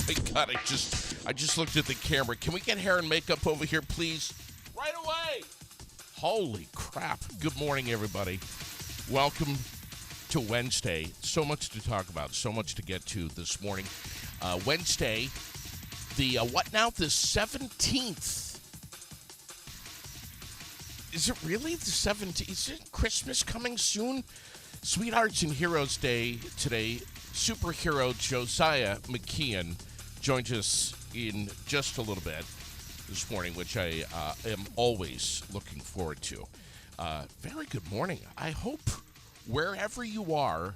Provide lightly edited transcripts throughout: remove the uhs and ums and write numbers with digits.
my God, I just looked at the camera. Can we get hair and makeup over here, please? Right away. Holy crap. Good morning, everybody. Welcome to Wednesday. So much to talk about, so much to get to this morning. Wednesday, the what now? The 17th. Is it really the 17th? Is it Christmas coming soon? Sweethearts and Heroes Day today. Superhero Josiah Mckeon joins us in just a little bit this morning, which I am always looking forward to. Very good morning. I hope wherever you are,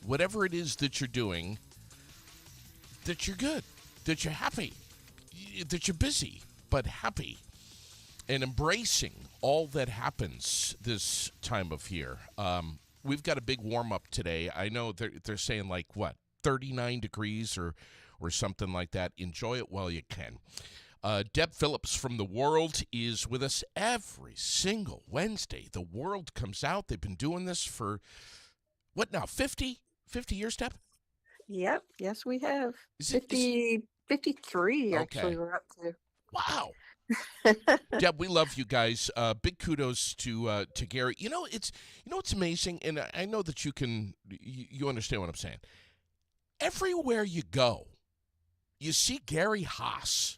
whatever it is that you're doing, that you're good, that you're happy, that you're busy, but happy, and embracing all that happens this time of year. We've got a big warm-up today. I know they're saying, like, what, 39 degrees or something like that. Enjoy it while you can. Deb Phillips from The World is with us every single Wednesday. The World comes out. They've been doing this for, what now, 50 years, Deb? Yep. Yes, we have. Is 53, okay. Actually, we're up to. Wow. Deb, we love you guys. Big kudos to Gary. It's amazing, and I know that you understand what I'm saying. Everywhere you go, you see Gary Haas.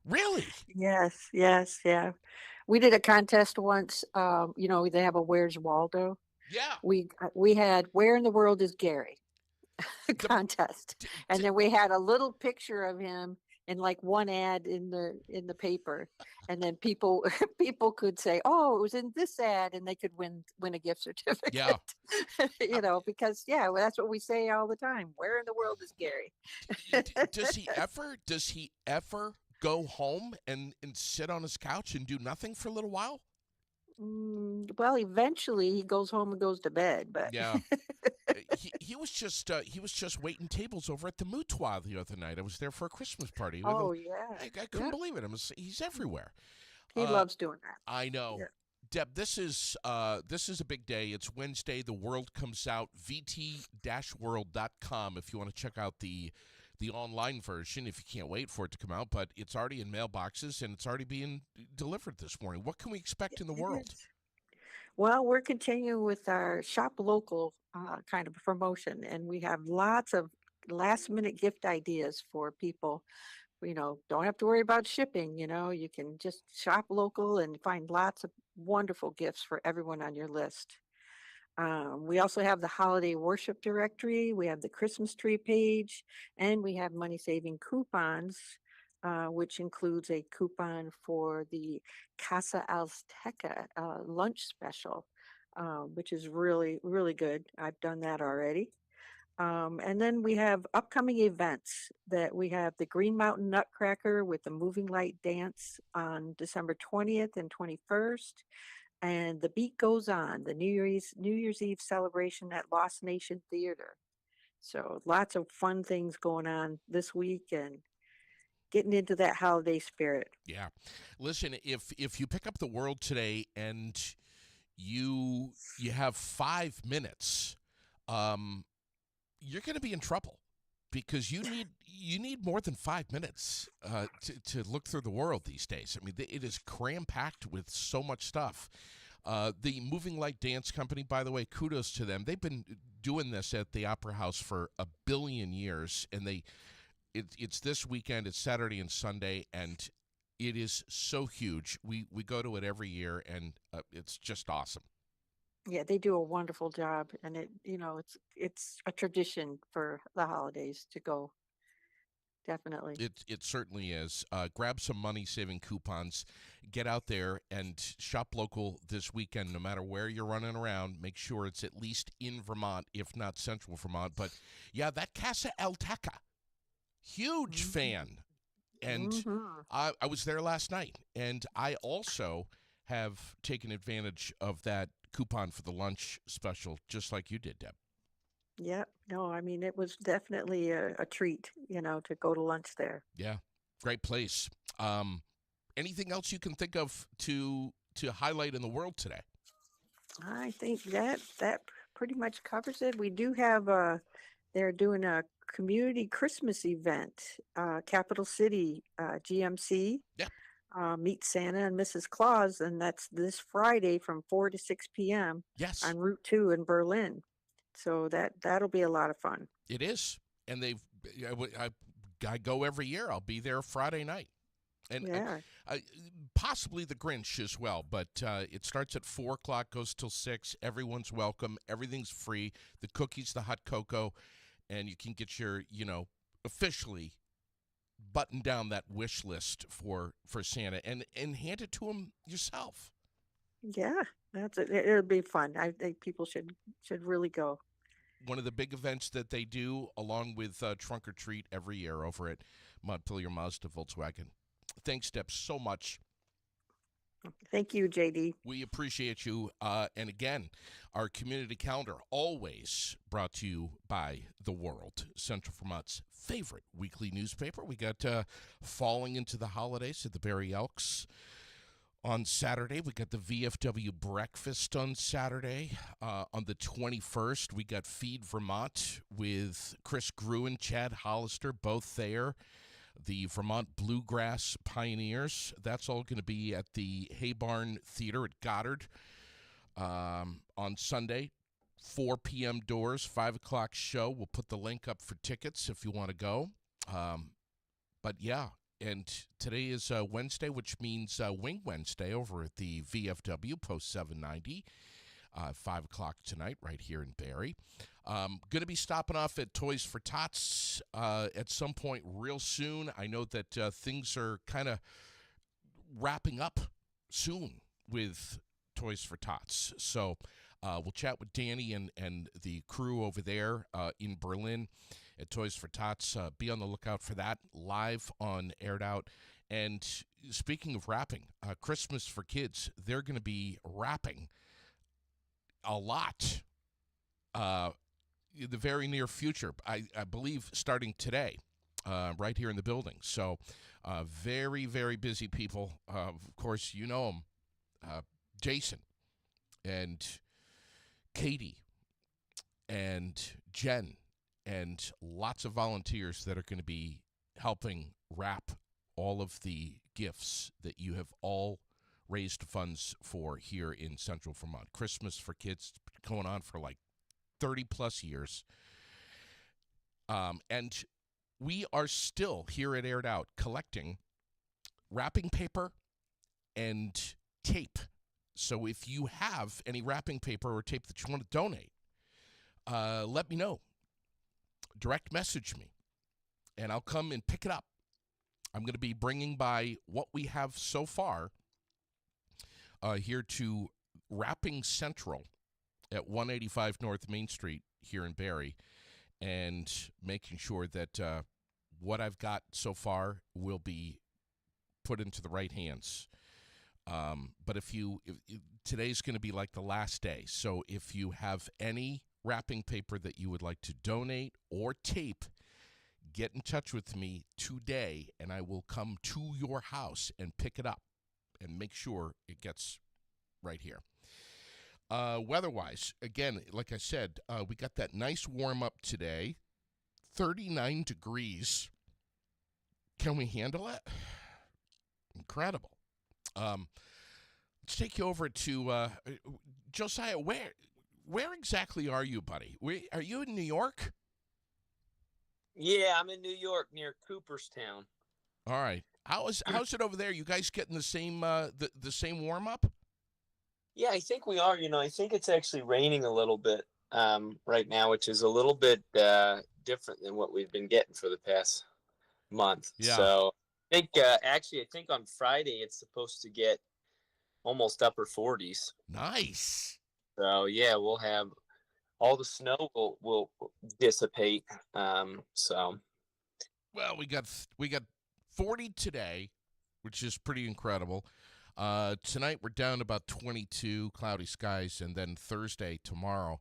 Really? Yes, yeah. We did a contest once. They have a Where's Waldo? Yeah. We had Where in the World is Gary contest, and then we had a little picture of him in like one ad in the paper, and then people could say, "Oh, it was in this ad," and they could win a gift certificate. Yeah. Because that's what we say all the time. Where in the world is Gary? Does he ever go home and sit on his couch and do nothing for a little while? Well, eventually he goes home and goes to bed, but yeah. He was just waiting tables over at the Moutoir the other night. I was there for a Christmas party. Oh yeah, I couldn't believe it. He's everywhere. He loves doing that. I know. Yeah. Deb, this is a big day. It's Wednesday. The World comes out. VT-world.com if you want to check out the online version, if you can't wait for it to come out. But it's already in mailboxes and it's already being delivered this morning. What can we expect in the world? Well, we're continuing with our shop local kind of promotion, and we have lots of last minute gift ideas for people. Don't have to worry about shipping. You can just shop local and find lots of wonderful gifts for everyone on your list. We also have the holiday worship directory. We have the Christmas tree page, and we have money saving coupons, which includes a coupon for the Casa Azteca lunch special, which is really, really good. I've done that already. And then we have upcoming events that we have the Green Mountain Nutcracker with the Moving Light Dance on December 20th and 21st. And The Beat Goes On, the New Year's Eve celebration at Lost Nation Theater. So lots of fun things going on this week and getting into that holiday spirit. Yeah. Listen, if you pick up The World today and you have 5 minutes, you're going to be in trouble because you need more than 5 minutes to look through the world these days. I mean, it is cram-packed with so much stuff. The Moving Light Dance Company, by the way, kudos to them. They've been doing this at the Opera House for 1 billion years, and it's this weekend. It's Saturday and Sunday, and it is so huge. We go to it every year, and it's just awesome. Yeah, they do a wonderful job, and it's a tradition for the holidays to go. Definitely. It certainly is. Grab some money-saving coupons. Get out there and shop local this weekend, no matter where you're running around. Make sure it's at least in Vermont, if not central Vermont. But, yeah, that Casa Azteca, huge fan. And I was there last night, and I also have taken advantage of that coupon for the lunch special, just like you did, Deb. Yep. No, I mean, it was definitely a treat, to go to lunch there. Yeah. Great place. Anything else you can think of to highlight in the world today? I think that pretty much covers it. We do have They're doing a community Christmas event, Capital City, GMC, Yeah. Meet Santa and Mrs. Claus, and that's this Friday from 4 to 6 p.m. Yes, on Route 2 in Berlin. So that'll be a lot of fun. it is. And I go every year. I'll be there Friday night. And Yeah. possibly the Grinch as well, but it starts at 4 o'clock, goes till 6. Everyone's welcome. Everything's free. The cookies, the hot cocoa, and you can get your, officially button down that wish list for Santa and hand it to him yourself. Yeah, it'll be fun. I think people should really go. One of the big events that they do, along with Trunk or Treat every year over at Montpelier Mazda Volkswagen. Thanks, Deb, so much. Thank you, JD. We appreciate you. And again, our community calendar always brought to you by The World, Central Vermont's favorite weekly newspaper. We got falling into the holidays at the Barry Elks on Saturday. We got the VFW breakfast on Saturday. On the 21st, we got Feed Vermont with Chris Gruen, Chad Hollister, both there. The Vermont Bluegrass Pioneers. That's all going to be at the Hay Barn Theater at Goddard on Sunday. 4 p.m. doors, 5 o'clock show. We'll put the link up for tickets if you want to go. But yeah, and today is Wednesday, which means Wing Wednesday over at the VFW Post 790. 5 o'clock tonight right here in Barrie. Going to be stopping off at Toys for Tots at some point real soon. I know that things are kind of wrapping up soon with Toys for Tots. So we'll chat with Danny and the crew over there in Berlin at Toys for Tots. Be on the lookout for that live on Aired Out. And speaking of wrapping, Christmas for Kids, they're going to be wrapping a lot in the very near future. I believe starting today, right here in the building. So very, very busy people. Of course, you know them, Jason and Katie and Jen and lots of volunteers that are going to be helping wrap all of the gifts that you have all raised funds for here in Central Vermont. Christmas for Kids going on for like 30 plus years. And we are still here at Aired Out collecting wrapping paper and tape. So if you have any wrapping paper or tape that you want to donate, let me know. Direct message me, and I'll come and pick it up. I'm going to be bringing by what we have so far here to Wrapping Central at 185 North Main Street here in Barrie, and making sure that what I've got so far will be put into the right hands. But if today's going to be like the last day, so if you have any wrapping paper that you would like to donate or tape, get in touch with me today, and I will come to your house and pick it up and make sure it gets right here. Weather-wise, again, like I said, we got that nice warm-up today, 39 degrees. Can we handle it? Incredible. Let's take you over to Josiah. Where exactly are you, buddy? Are you in New York? Yeah, I'm in New York near Cooperstown. All right. How's it over there? You guys getting the same the same warm up? Yeah, I think we are. I think it's actually raining a little bit right now, which is a little bit different than what we've been getting for the past month. Yeah. So I think I think on Friday it's supposed to get almost upper 40s. Nice. So yeah, we'll have all the snow will dissipate. So well, we got 40 today, which is pretty incredible. Tonight we're down to about 22, cloudy skies, and then Thursday tomorrow,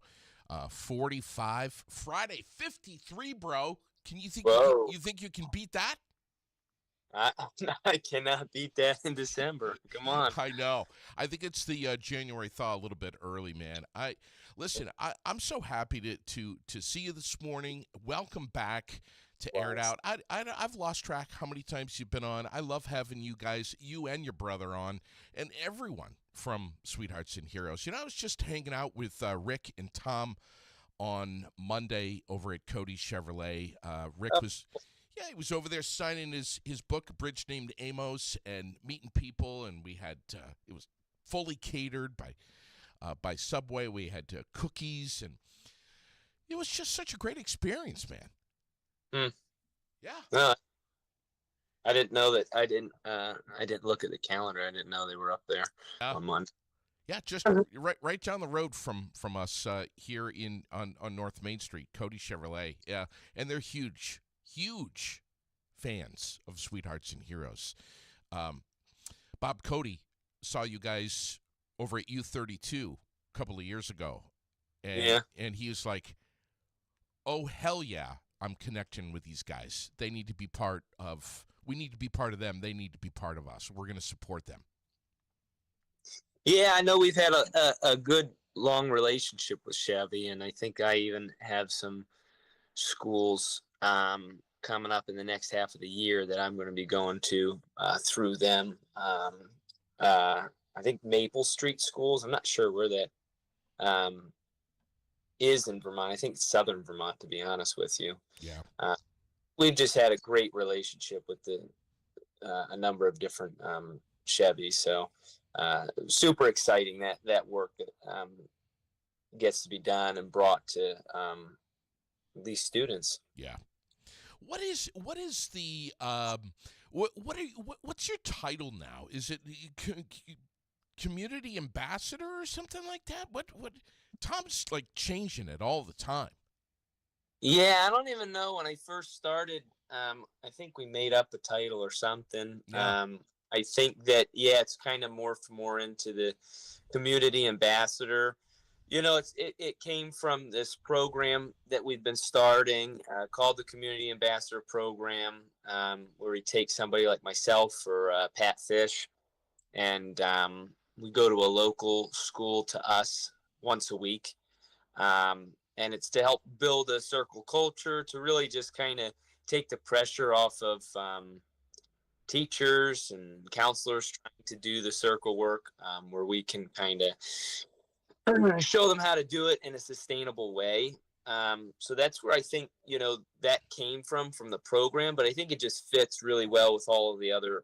45. Friday 53, bro. Can you think you think you can beat that? I cannot beat that in December. Come on. I know. I think it's the January thaw a little bit early, man. Listen, I'm so happy to see you this morning. Welcome back to Air It Was. Out. I've lost track how many times you've been on. I love having you guys, you and your brother on, and everyone from Sweethearts and Heroes. I was just hanging out with Rick and Tom on Monday over at Cody's Chevrolet. Rick was, yeah, he was over there signing his book, A Bridge Named Amos, and meeting people, and we had, it was fully catered by Subway. We had cookies, and it was just such a great experience, man. Yeah. No, I didn't know that. I didn't look at the calendar. I didn't know they were up there on Monday. Yeah, just right down the road from us here on North Main Street, Cody Chevrolet. Yeah, and they're huge fans of Sweethearts and Heroes. Bob Cody saw you guys over at U32 a couple of years ago, and he was like, "Oh hell yeah, I'm connecting with these guys. They need to be part of. We need to be part of them. They need to be part of us. We're going to support them." Yeah, I know we've had a good long relationship with Chevy, and I think I even have some schools coming up in the next half of the year that I'm going to be going to through them. I think Maple Street schools. I'm not sure where that is in Vermont. I think Southern Vermont, to be honest with you. Yeah. We've just had a great relationship with a number of different Chevys. So super exciting that work that gets to be done and brought to these students. Yeah. What is the what's your title now? Is it community ambassador or something like that? What Tom's like changing it all the time. Yeah, I don't even know. When I first started, I think we made up a title or something. Yeah. I think that, it's kind of morphed more into the community ambassador. It came from this program that we've been starting called the Community Ambassador Program, where we take somebody like myself or Pat Fish, and we go to a local school to us once a week. And it's to help build a circle culture, to really just kind of take the pressure off of teachers and counselors trying to do the circle work, where we can kind of show them how to do it in a sustainable way. So that's where I think, that came from the program, but I think it just fits really well with all of the other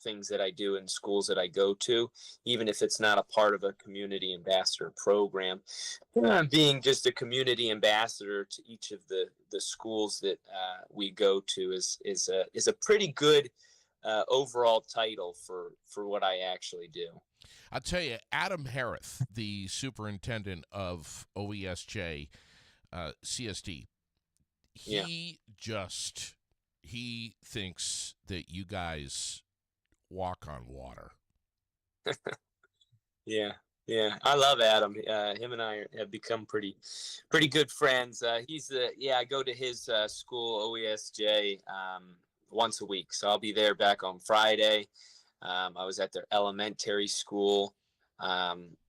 things that I do in schools that I go to, even if it's not a part of a community ambassador program. Being just a community ambassador to each of the schools that we go to is a pretty good overall title for what I actually do. I'll tell you, Adam Harris, the superintendent of OESJ CSD, he thinks that you guys walk on water. Yeah. I love Adam. Him and I have become pretty good friends. I go to his school, OESJ, once a week. So I'll be there back on Friday. I was at their elementary school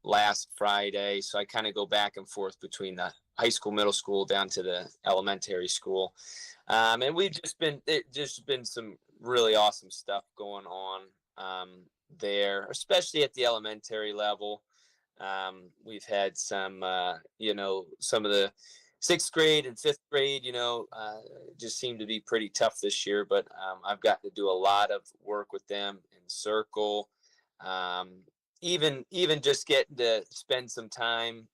last Friday. So I kind of go back and forth between the high school, middle school, down to the elementary school. And we've just been some really awesome stuff going on there, especially at the elementary level. We've had some, some of the 6th grade and 5th grade, just seem to be pretty tough this year, but I've got to do a lot of work with them in circle. Even just getting to spend some time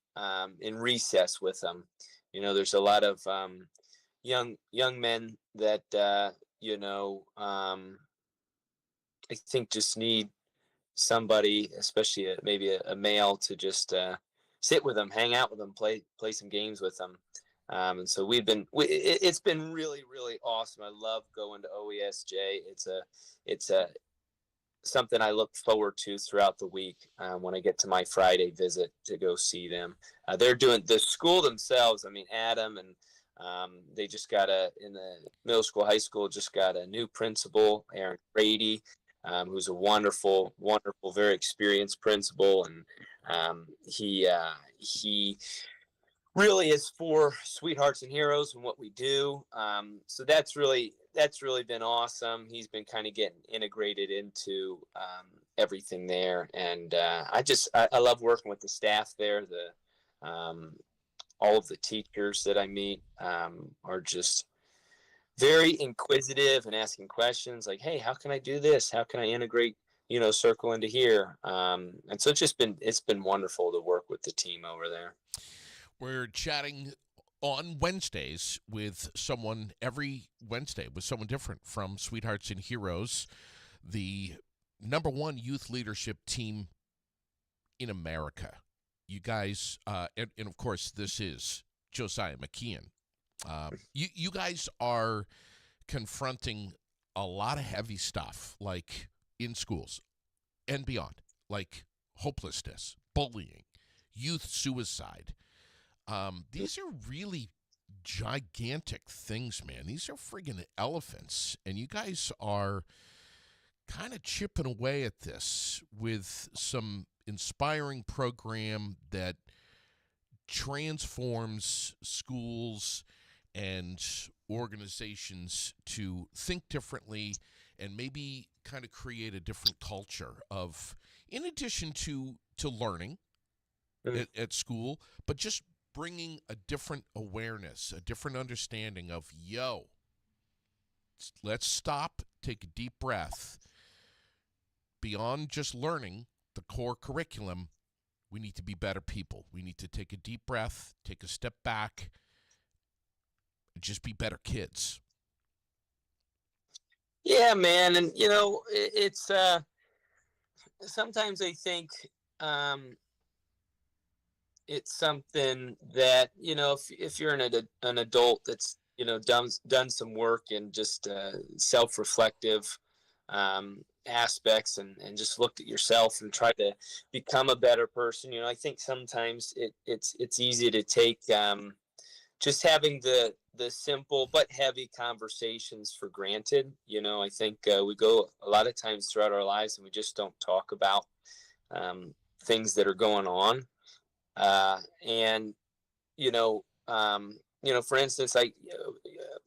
in recess with them. There's a lot of young men that I think just need somebody, especially maybe a male, to just sit with them, hang out with them, play some games with them. And so it's been really, really awesome. I love going to OESJ. It's something I look forward to throughout the week when I get to my Friday visit to go see them. They're doing the school themselves. I mean, Adam and they just got in the middle school, high school, just got a new principal, Aaron Grady, who's a wonderful, very experienced principal. And he really is for Sweethearts and Heroes and what we do. So that's really been awesome. He's been kind of getting integrated into everything there, and I love working with the staff there. The all of the teachers that I meet are just very inquisitive and asking questions like, "Hey, how can I do this? How can I integrate, circle into here?" And so it's been wonderful to work with the team over there. We're chatting on Wednesdays with someone every Wednesday with someone different from Sweethearts and Heroes, the #1 youth leadership team in America. You guys, and of course, this is Josiah Mckeon. You guys are confronting a lot of heavy stuff, like in schools and beyond, like hopelessness, bullying, youth suicide. These are really gigantic things, man. These are friggin' elephants, and you guys are kind of chipping away at this with some inspiring program that transforms schools and organizations to think differently and maybe kind of create a different culture of, in addition to learning at school, but just bringing a different awareness, a different understanding of, let's stop, take a deep breath. Beyond just learning the core curriculum, we need to be better people. We need to take a deep breath, take a step back, and just be better kids. Yeah, man. And, it's sometimes I think it's something that, if you're an adult that's, done some work and just self-reflective aspects and just looked at yourself and tried to become a better person. I think sometimes it's easy to take just having the simple but heavy conversations for granted. I think we go a lot of times throughout our lives and we just don't talk about things that are going on. And for instance, I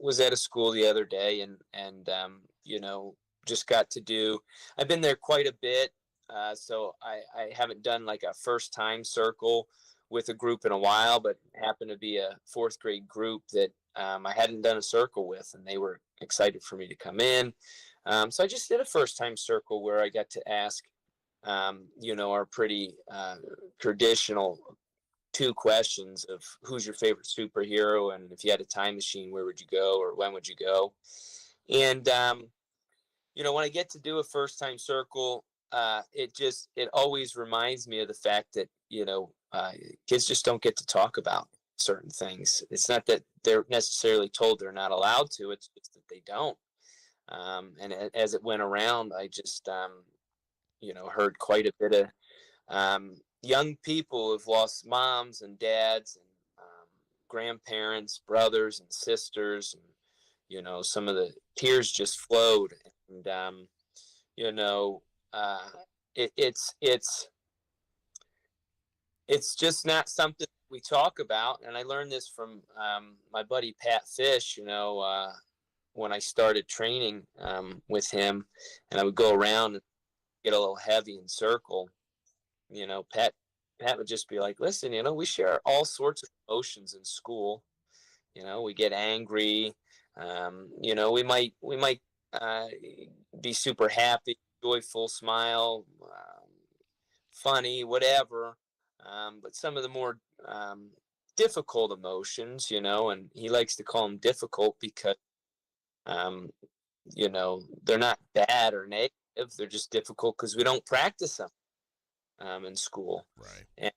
was at a school the other day and just got to do. I've been there quite a bit, so I haven't done like a first time circle with a group in a while, but happened to be a fourth grade group that I hadn't done a circle with, and they were excited for me to come in. So I just did a first time circle where I got to ask, our pretty traditional 2 questions of who's your favorite superhero, and if you had a time machine, where would you go, or when would you go? And when I get to do a first time circle, it always reminds me of the fact that kids just don't get to talk about certain things. It's not that they're necessarily told they're not allowed to; it's just that they don't. And as it went around, I just heard quite a bit of young people who've lost moms and dads and grandparents, brothers and sisters, and some of the tears just flowed. And it's just not something we talk about. And I learned this from my buddy Pat Fish. When I started training with him, and I would go around and get a little heavy in circle. Pat would just be like, "Listen, we share all sorts of emotions in school. We get angry. We might be super happy, joyful, smile, funny, whatever. But some of the more difficult emotions, and he likes to call them difficult because, they're not bad or negative. They're just difficult because we don't practice them in school, right? And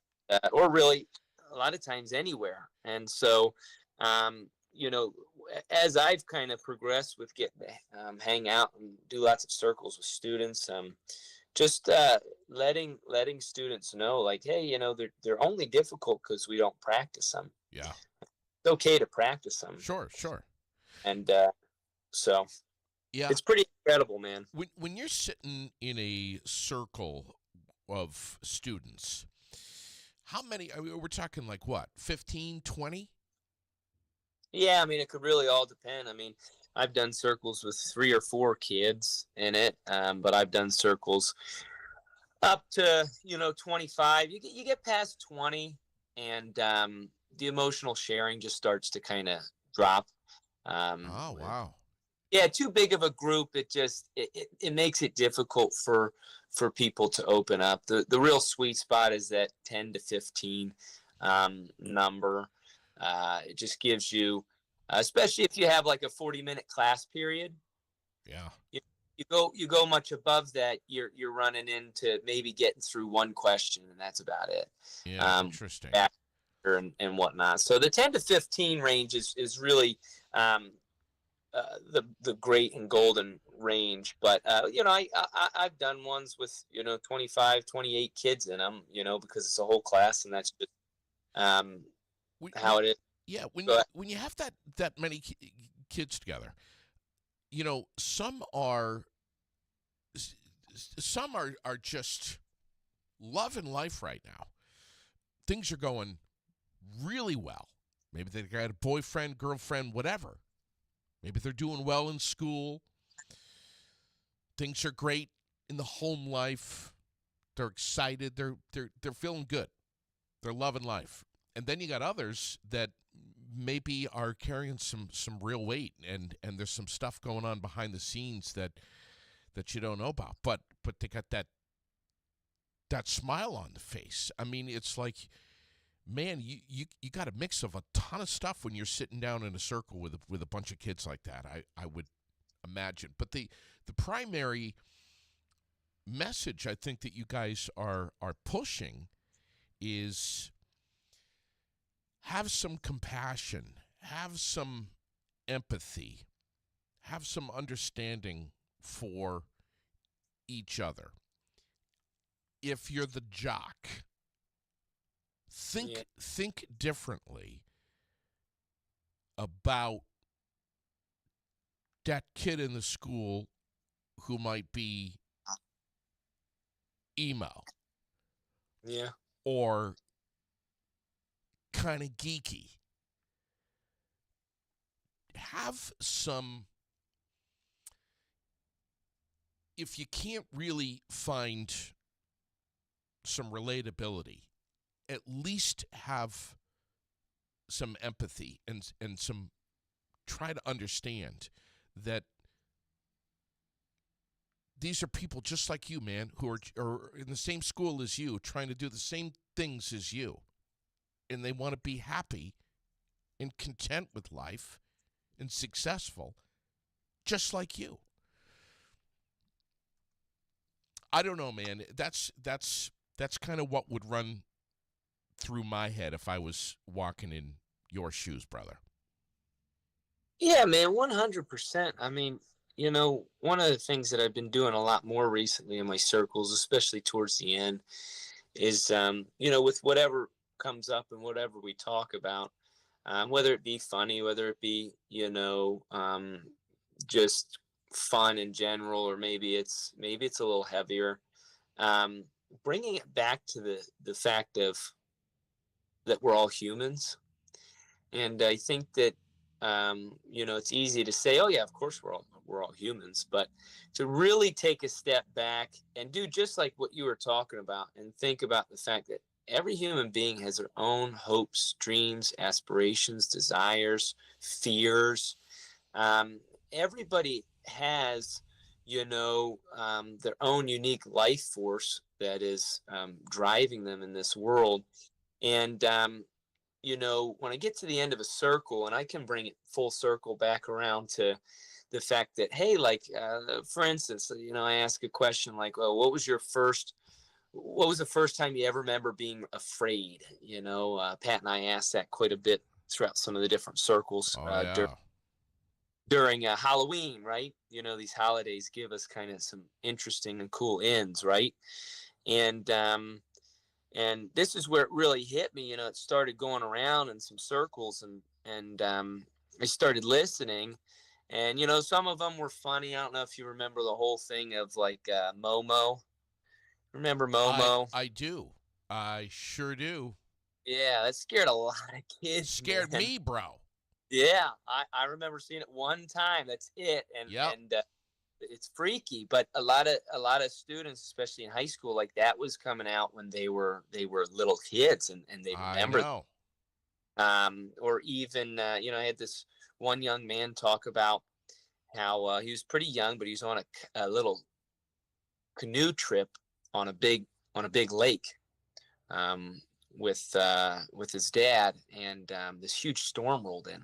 or really a lot of times anywhere. And so, as I've kind of progressed with getting to hang out and do lots of circles with students, just letting students know, like, hey, they're only difficult because we don't practice them. Yeah, it's okay to practice them. Sure. And so yeah, it's pretty incredible, man. When you're sitting in a circle of students, How many? I mean, we're talking like what, 15, 20? Yeah, I mean, it could really all depend. I mean, I've done circles with 3 or 4 kids in it, but I've done circles up to 25. You get past 20, and the emotional sharing just starts to kind of drop. Um, Oh, wow. yeah, too big of a group, it makes it difficult for people to open up. The real sweet spot is that 10 to 15 number. It just gives you, especially if you have like a 40-minute class period. Yeah. You go much above that, you're running into maybe getting through one question, and that's about it. Yeah, um interesting. and whatnot. So the 10 to 15 range is really um the great and golden range. But I've done ones with 25, 28 kids in them, because it's a whole class, and that's just um We how it is. yeah, But when you have that many kids together, some are some are just loving life right now. Things are going really well. Maybe they got a boyfriend, girlfriend, whatever. Maybe they're doing well in school. Things are great in the home life. They're excited. They're feeling good. They're loving life. And then you got others that maybe are carrying some real weight, and there's some stuff going on behind the scenes that you don't know about. But they got that smile on the face. I mean, it's like, man, you got a mix of a ton of stuff when you're sitting down in a circle with a bunch of kids like that. I would imagine. But the primary message I think that you guys are pushing is have some compassion, have some empathy, have some understanding for each other. If you're the jock, yeah, think differently about that kid in the school who might be emo yeah, or kind of geeky. Have some, if you can't really find some relatability, at least have some empathy and some, try to understand that these are people just like you, man, who are in the same school as you, trying to do the same things as you. And they want to be happy and content with life and successful, just like you. I don't know, man. That's kind of what would run through my head if I was walking in your shoes, brother. yeah, man, 100%. I mean, one of the things that I've been doing a lot more recently in my circles, especially towards the end, is with whatever comes up and whatever we talk about, whether it be funny, whether it be just fun in general, or maybe it's a little heavier. um, Bringing it back to the fact of that we're all humans. And I think that it's easy to say, oh yeah, of course we're all humans, but to really take a step back and do just like what you were talking about, and think about the fact that every human being has their own hopes, dreams, aspirations, desires, fears. Everybody has, their own unique life force that is driving them in this world. And when I get to the end of a circle, and I can bring it full circle back around to the fact that, hey, like, for instance, I ask a question like, well, what was the first time you ever remember being afraid? Pat and I asked that quite a bit throughout some of the different circles Oh yeah. during Halloween, right? These holidays give us kind of some interesting and cool ends, right? And this is where it really hit me. It started going around in some circles, and I started listening, and some of them were funny. I don't know if you remember the whole thing of like Momo. Remember I Momo? I do. I sure do. Yeah, that scared a lot of kids, Scared man. me, bro. Yeah, I remember seeing it one time. That's it, Yep. and it's freaky. But a lot of students, especially in high school, like that was coming out when they were little kids, and they I remember. know. Or even I had this one young man talk about how he was pretty young, but he was on a little canoe trip on a big lake um, with his dad, and this huge storm rolled in,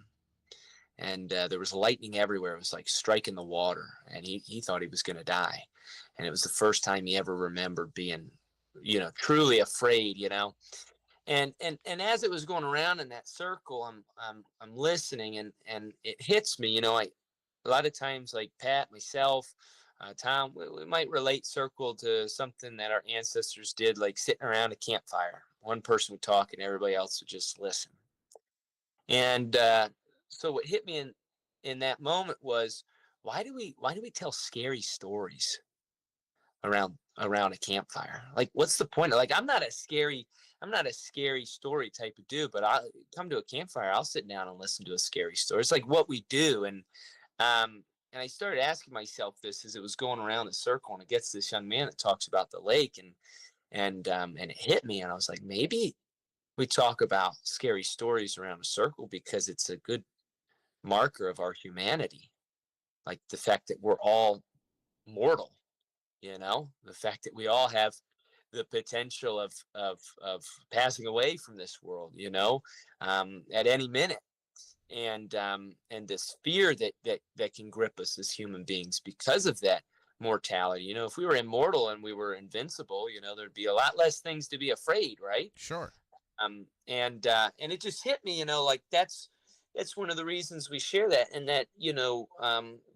and there was lightning everywhere. It was like striking the water, and he thought he was going to die, and it was the first time he ever remembered being, truly afraid, and as it was going around in that circle, I'm listening, and it hits me. I a lot of times, like Pat, myself, Tom, we might relate circle to something that our ancestors did, like sitting around a campfire. One person would talk, and everybody else would just listen. And so, what hit me in that moment was, why do we tell scary stories around a campfire? Like, what's the point? Like, I'm not a scary story type of dude, but I come to a campfire, I'll sit down and listen to a scary story. It's like what we do. And I started asking myself this as it was going around the circle, and it gets this young man that talks about the lake, and it hit me, and I was like, maybe we talk about scary stories around a circle because it's a good marker of our humanity, like the fact that we're all mortal, the fact that we all have the potential of passing away from this world, at any minute, and this fear that can grip us as human beings because of that mortality. If we were immortal and we were invincible, there'd be a lot less things to be afraid, right? Sure. And it just hit me, like that's one of the reasons we share that, and that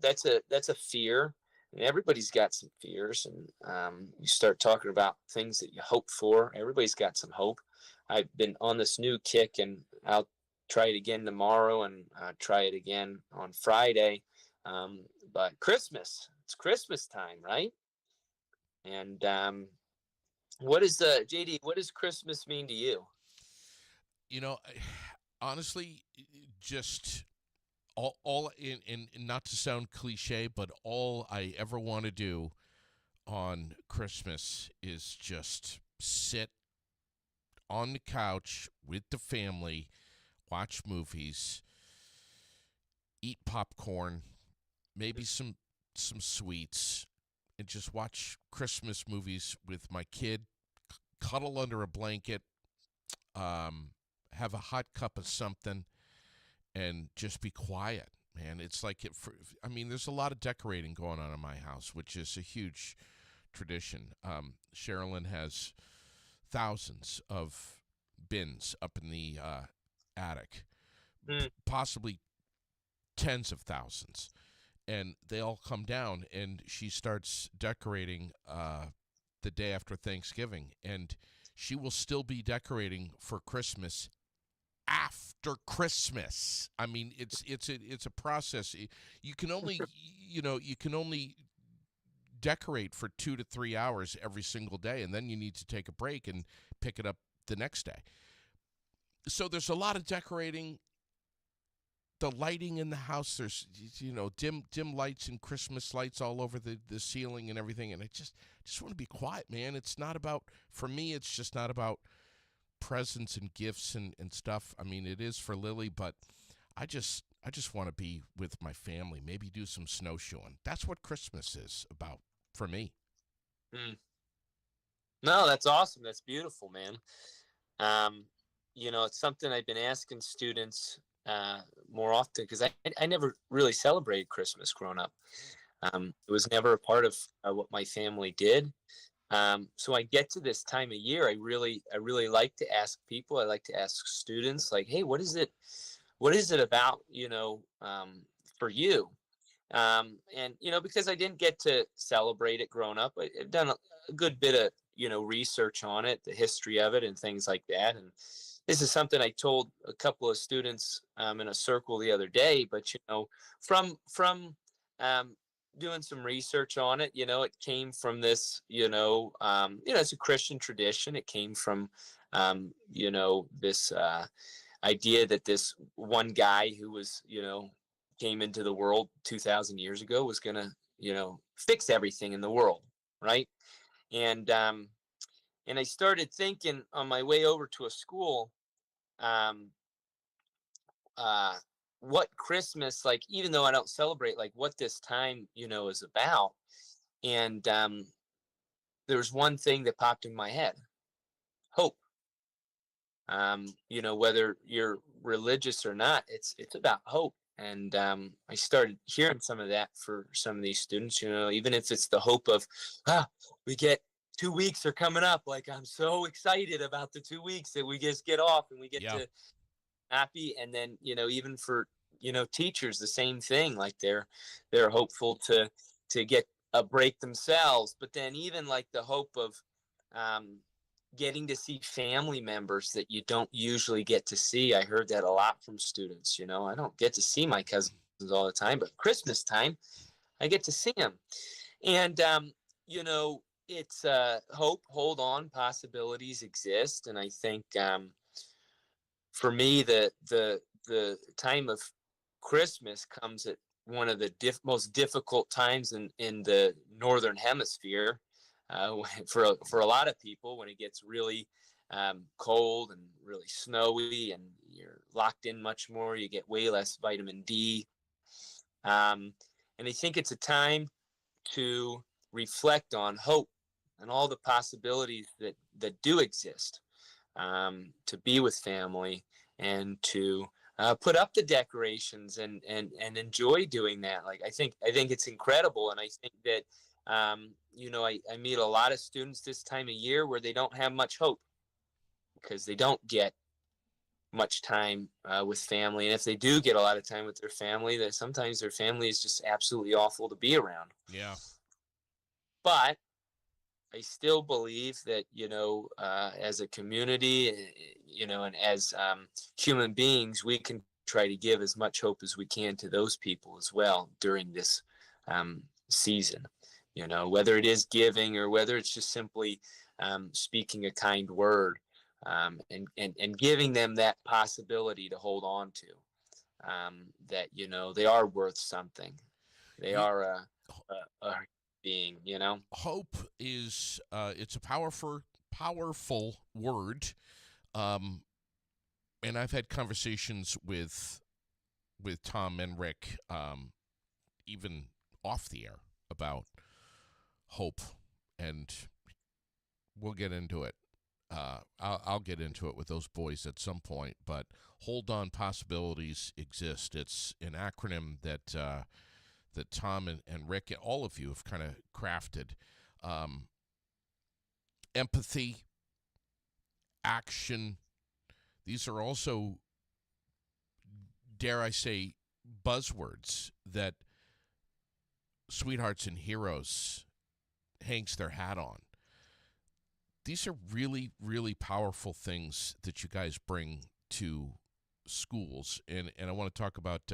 that's a fear. And everybody's got some fears, and you start talking about things that you hope for. Everybody's got some hope. I've been on this new kick, and I'll try it again tomorrow, and try it again on Friday. But it's Christmas time, right? And what is JD? What does Christmas mean to you? You know, honestly, just all in not to sound cliche, but all I ever want to do on Christmas is just sit on the couch with the family, watch movies, eat popcorn, maybe some sweets, and just watch Christmas movies with my kid, cuddle under a blanket, have a hot cup of something, and just be quiet, man. It's like I mean, there's a lot of decorating going on in my house, which is a huge tradition. Sherilyn has thousands of bins up in the attic, Mm. possibly tens of thousands, and they all come down, and she starts decorating the day after Thanksgiving, and she will still be decorating for Christmas after Christmas. I mean, it's a process. You can only you can only decorate for 2 to 3 hours every single day, and then you need to take a break and pick it up the next day. So there's a lot of decorating. The lighting in the house, there's dim lights and Christmas lights all over the ceiling and everything, and I just want to be quiet, man. It's not about, for me, it's just not about presents and gifts and stuff. I mean, it is for Lily, but I just want to be with my family, maybe do some snowshoeing. That's what Christmas is about for me. Mm. No, that's awesome. That's beautiful, man. Um, it's something I've been asking students more often, because I never really celebrated Christmas growing up. It was never a part of what my family did. So I get to this time of year, I really like to ask people. I like to ask students, like, hey, what is it about, for you? And because I didn't get to celebrate it growing up, I've done a good bit of research on it, the history of it, and things like that. And this is something I told a couple of students in a circle the other day. But from doing some research on it, it came from this, it's a Christian tradition. It came from this idea that this one guy who was, came into the world 2,000 years ago was going to, fix everything in the world, right? And and I started thinking on my way over to a school, um, uh, what Christmas, like, even though I don't celebrate, like what this time, is about. And there's one thing that popped in my head: hope. Whether you're religious or not, it's about hope. And I started hearing some of that for some of these students, even if it's the hope of, we get 2 weeks are coming up. Like, I'm so excited about the 2 weeks that we just get off and we get Yeah. to happy. And then, even for, teachers, the same thing. Like, they're hopeful to get a break themselves. But then even like the hope of um, getting to see family members that you don't usually get to see. I heard that a lot from students. I don't get to see my cousins all the time, but Christmas time, I get to see them. And, it's hope, hold on, possibilities exist. And I think for me, the time of Christmas comes at one of the most difficult times in the Northern Hemisphere. For a lot of people, when it gets really cold and really snowy, and you're locked in much more, you get way less vitamin D. And I think it's a time to reflect on hope and all the possibilities that do exist, to be with family and to put up the decorations and enjoy doing that. Like, I think it's incredible. And I think that I meet a lot of students this time of year where they don't have much hope because they don't get much time with family. And if they do get a lot of time with their family, that sometimes their family is just absolutely awful to be around. Yeah. But I still believe that, as a community, and as human beings, we can try to give as much hope as we can to those people as well during this season. Whether it is giving or whether it's just simply speaking a kind word, and giving them that possibility to hold on to, that, they are worth something. They You, are a being, hope is it's a powerful word. And I've had conversations with Tom and Rick, even off the air, about hope, and we'll get into it. I'll get into it with those boys at some point, but hold on, possibilities exist. It's an acronym that Tom and Rick, all of you, have kind of crafted. Empathy, action, these are also, dare I say, buzzwords that Sweethearts and Heroes hangs their hat on. These are really, really powerful things that you guys bring to schools. And I want to talk about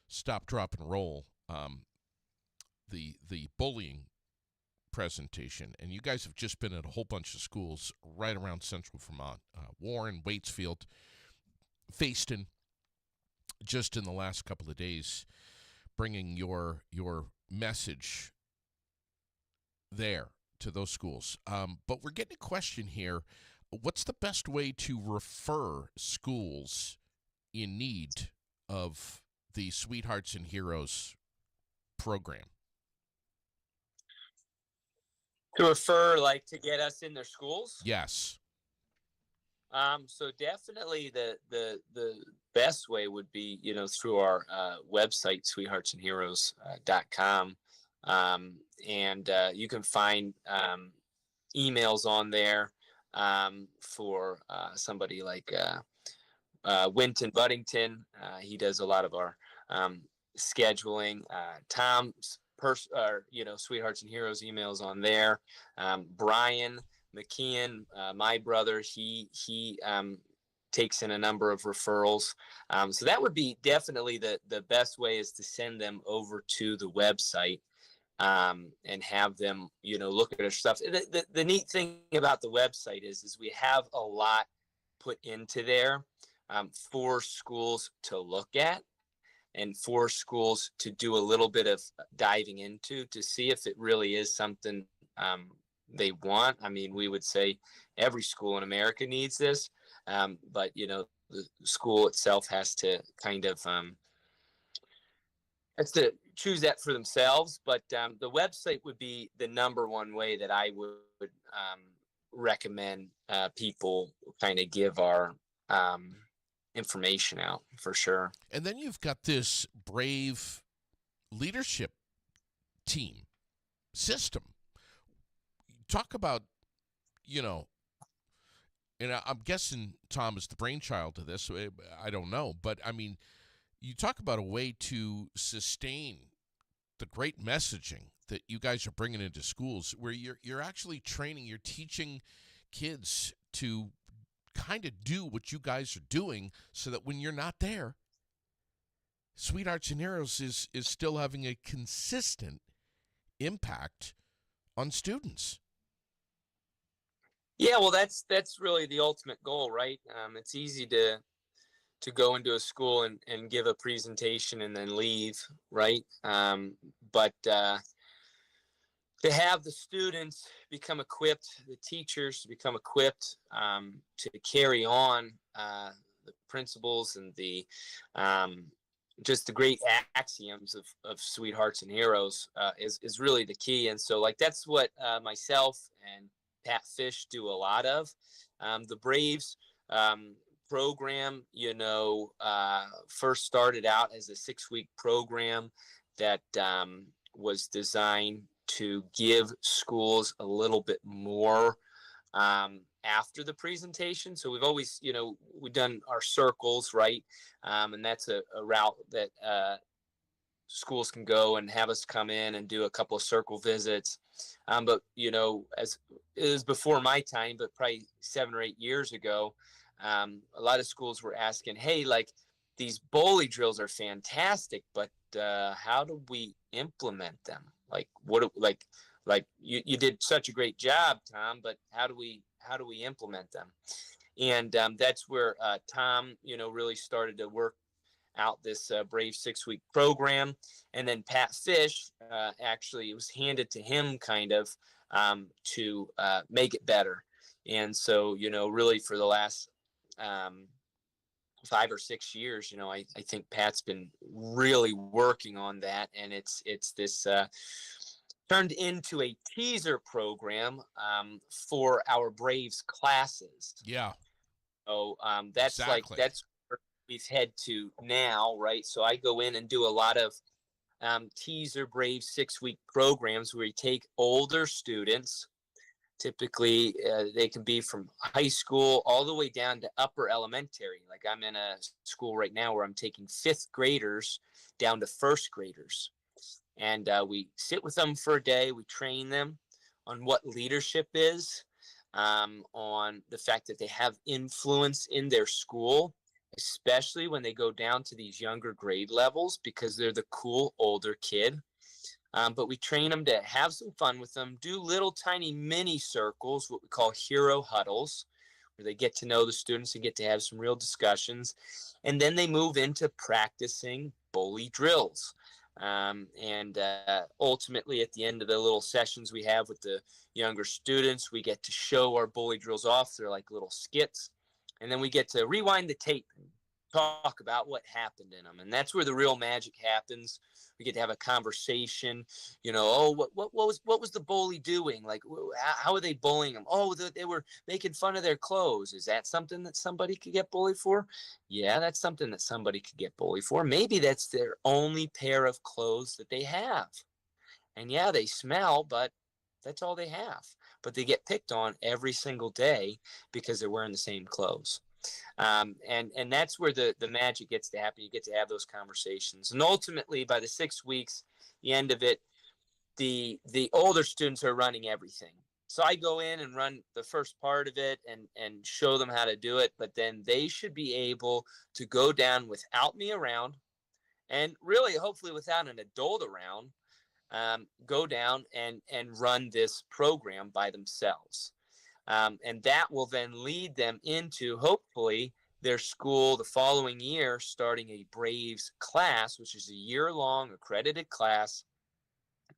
Stop, Drop, and Roll, the bullying presentation. And you guys have just been at a whole bunch of schools right around central Vermont, Warren, Waitsfield, Fayston, just in the last couple of days, bringing your message there to those schools. But we're getting a question here. What's the best way to refer schools in need of the Sweethearts and Heroes program? To refer, like, to get us in their schools? Yes. So definitely the best way would be, through our website, sweetheartsandheroes.com. And you can find emails on there for somebody like Winton Buddington. He does a lot of our scheduling. Tom's Sweethearts and Heroes emails on there. Brian Mckeon, my brother, he takes in a number of referrals. So that would be definitely the best way, is to send them over to the website. and have them, look at our stuff. The neat thing about the website is we have a lot put into there for schools to look at and for schools to do a little bit of diving into to see if it really is something they want. I mean, we would say every school in America needs this, but the school itself has to kind of has to choose that for themselves. But the website would be the number one way that I would recommend people kind of give our information out for sure. And then you've got this brave leadership team system. Talk about, and I'm guessing Tom is the brainchild of this. I don't know. But, I mean, you talk about a way to sustain the great messaging that you guys are bringing into schools where you're actually training, you're teaching kids to kind of do what you guys are doing so that when you're not there, Sweethearts and Heroes is still having a consistent impact on students. Yeah, well, that's really the ultimate goal, right? It's easy to go into a school and give a presentation and then leave, right? But to have the students become equipped, the teachers become equipped to carry on the principles and the just the great axioms of Sweethearts and Heroes is really the key. And so, like, that's what myself and Pat Fish do a lot of. The Braves program, first started out as a 6-week program that was designed to give schools a little bit more after the presentation. So we've always, we've done our circles, right? And that's a route that schools can go and have us come in and do a couple of circle visits. But, as it was before my time, but probably 7 or 8 years ago, a lot of schools were asking, hey, like, these bully drills are fantastic, but how do we implement them? Like, you did such a great job, Tom, but how do we implement them? And that's where Tom, really started to work out this Brave 6-week program. And then Pat Fish, actually, it was handed to him kind of to make it better. And so, really for the last 5 or 6 years, I think Pat's been really working on that, and it's this turned into a teaser program for our Braves classes. Yeah. So that's exactly. That's where we've head to now, right? So I go in and do a lot of teaser Brave 6-week programs where you take older students. Typically, they can be from high school all the way down to upper elementary. Like, I'm in a school right now where I'm taking 5th graders down to 1st graders. And we sit with them for a day. We train them on what leadership is, on the fact that they have influence in their school, especially when they go down to these younger grade levels because they're the cool older kid. But we train them to have some fun with them, do little tiny mini circles, what we call hero huddles, where they get to know the students and get to have some real discussions. And then they move into practicing bully drills. And ultimately, at the end of the little sessions we have with the younger students, we get to show our bully drills off. They're like little skits. And then we get to rewind the tape and talk about what happened in them. And that's where the real magic happens. We get to have a conversation, what was the bully doing? Like, how are they bullying them? Oh, they were making fun of their clothes. Is that something that somebody could get bullied for? Yeah, that's something that somebody could get bullied for. Maybe that's their only pair of clothes that they have. And yeah, they smell, but that's all they have. But they get picked on every single day because they're wearing the same clothes. And that's where the magic gets to happen. You get to have those conversations. And ultimately, by the 6 weeks, the end of it, the older students are running everything. So I go in and run the first part of it and show them how to do it. But then they should be able to go down without me around, and really, hopefully, without an adult around, go down and run this program by themselves. And that will then lead them into, hopefully, their school the following year starting a Braves class, which is a year-long accredited class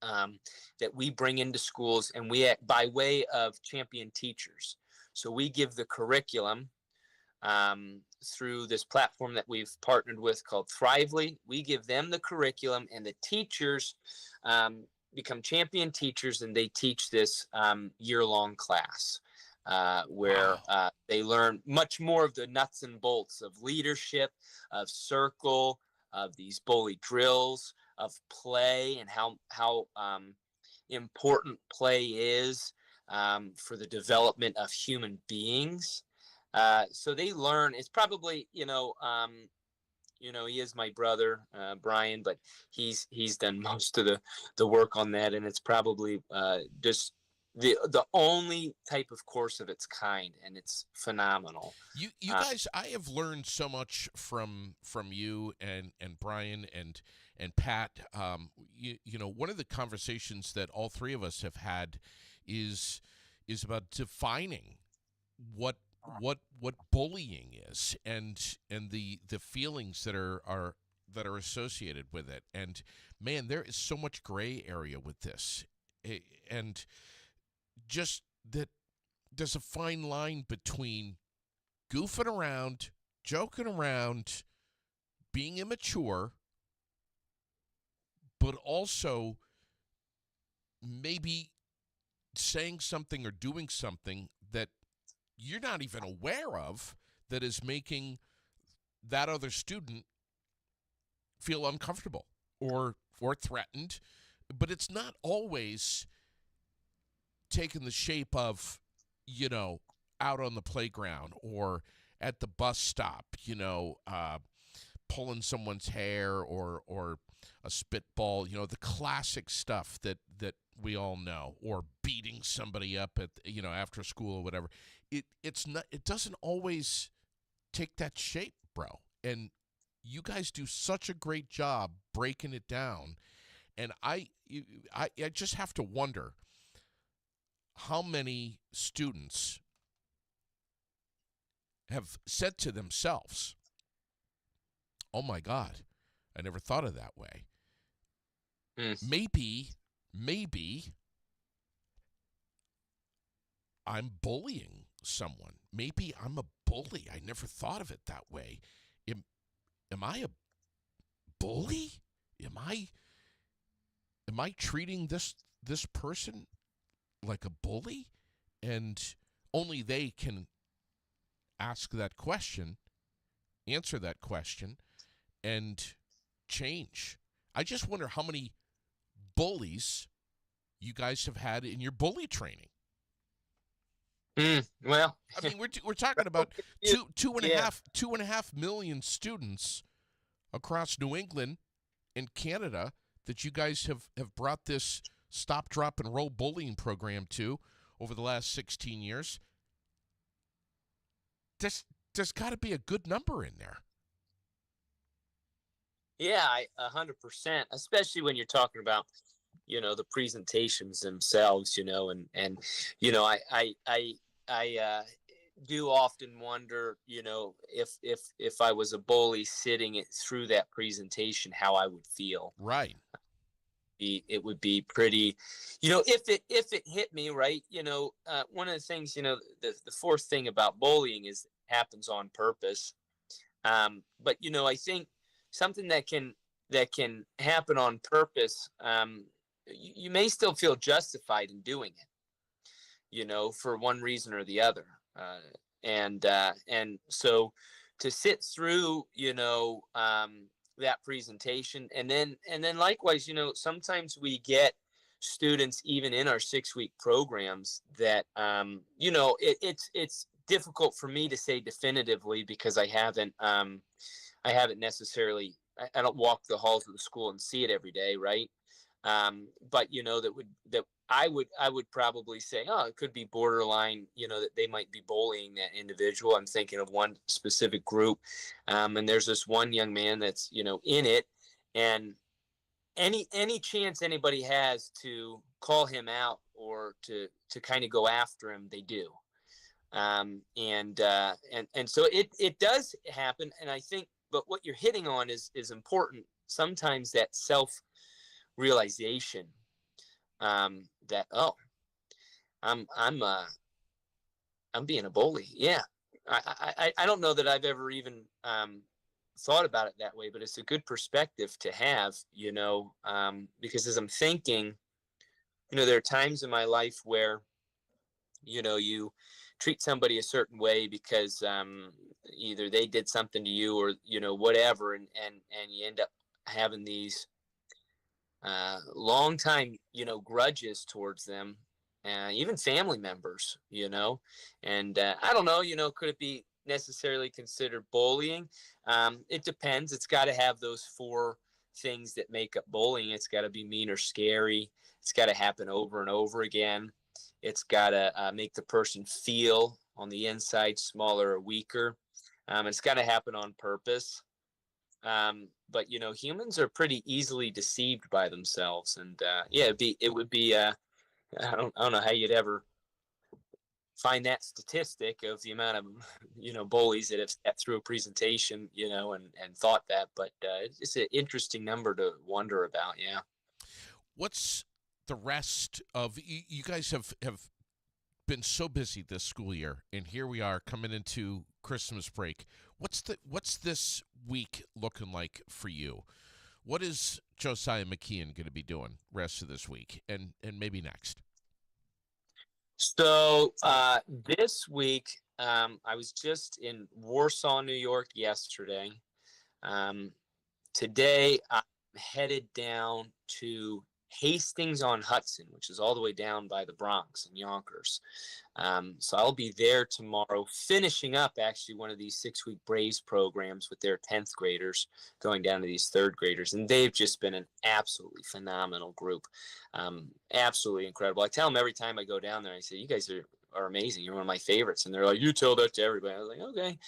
that we bring into schools, and we, by way of champion teachers. So we give the curriculum through this platform that we've partnered with called Thrively. We give them the curriculum, and the teachers become champion teachers, and they teach this year-long class where they learn much more of the nuts and bolts of leadership, of circle, of these bully drills, of play, and how important play is for the development of human beings. So they learn. It's probably, he is my brother, Brian, but he's done most of the work on that, and it's probably just the only type of course of its kind, and it's phenomenal. You guys, I have learned so much from you and Brian and Pat. One of the conversations that all three of us have had is about defining what bullying is and the feelings that are associated with it. And man, there is so much gray area with this, and just that there's a fine line between goofing around, joking around, being immature, but also maybe saying something or doing something that you're not even aware of that is making that other student feel uncomfortable or threatened. But it's not always taking the shape of, out on the playground or at the bus stop, pulling someone's hair or a spitball, the classic stuff that we all know, or beating somebody up at, after school or whatever. It doesn't always take that shape, bro. And you guys do such a great job breaking it down. And I just have to wonder how many students have said to themselves, oh my God, I never thought of that way. Maybe I'm bullying someone. Maybe I'm a bully. I never thought of it that way. Am I a bully? Am I treating this person like a bully? And only they can ask that question, answer that question, and change. I just wonder how many bullies you guys have had in your bully training. Well, I mean, we're talking about two and a half million students across New England and Canada that you guys have brought this stop, drop, and roll bullying program to over the last 16 years. There's got to be a good number in there. Yeah, 100%, especially when you're talking about, the presentations themselves, and I do often wonder, if I was a bully sitting it through that presentation, how I would feel. Right. It would be pretty, if it hit me right, one of the things, the fourth thing about bullying is it happens on purpose. But I think something that can happen on purpose, you may still feel justified in doing it, for one reason or the other. And so to sit through, that presentation, and then likewise, sometimes we get students even in our 6-week programs that, it's difficult for me to say definitively because I haven't necessarily, I don't walk the halls of the school and see it every day. Right. But that I would probably say, oh, it could be borderline, that they might be bullying that individual. I'm thinking of one specific group. And there's this one young man that's, in it, and any chance anybody has to call him out or to kind of go after him, they do. And so it does happen. And I think, but what you're hitting on is important. Sometimes that self realization, that, oh, I'm I'm uh I'm being a bully. Yeah. I don't know that I've ever even thought about it that way, but it's a good perspective to have, because as I'm thinking, there are times in my life where, you treat somebody a certain way because either they did something to you or, whatever. And you end up having these long time, grudges towards them, even family members, and I don't know, could it be necessarily considered bullying? It depends. It's got to have those four things that make up bullying. It's got to be mean or scary. It's got to happen over and over again. It's got to make the person feel on the inside smaller or weaker. It's got to happen on purpose. But humans are pretty easily deceived by themselves, and yeah, it would be. I don't know how you'd ever find that statistic of the amount of bullies that have sat through a presentation, and thought that, but it's an interesting number to wonder about. Yeah. What's the rest of you guys have been so busy this school year, and here we are coming into Christmas break. What's this week looking like for you? What is Josiah Mckeon going to be doing rest of this week and maybe next? So this week, I was just in Warsaw, New York yesterday. Today, I'm headed down to Hastings-on-Hudson, which is all the way down by the Bronx and Yonkers. So I'll be there tomorrow, finishing up actually one of these 6-week Braves programs with their 10th graders, going down to these 3rd graders. And they've just been an absolutely phenomenal group. Absolutely incredible. I tell them every time I go down there, I say, you guys are amazing. You're one of my favorites. And they're like, you tell that to everybody. I was like, okay,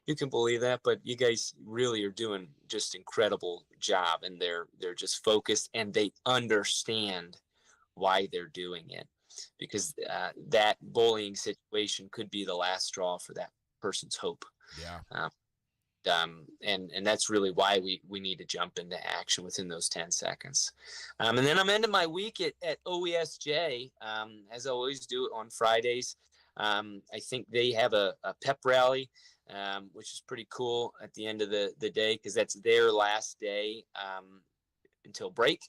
you can believe that, but you guys really are doing just incredible job, and they're just focused, and they understand why they're doing it, because that bullying situation could be the last straw for that person's hope. Yeah. And that's really why we need to jump into action within those 10 seconds. And then I'm ending my week at OESJ, as I always do on Fridays. I think they have a pep rally, which is pretty cool at the end of the day, because that's their last day until break.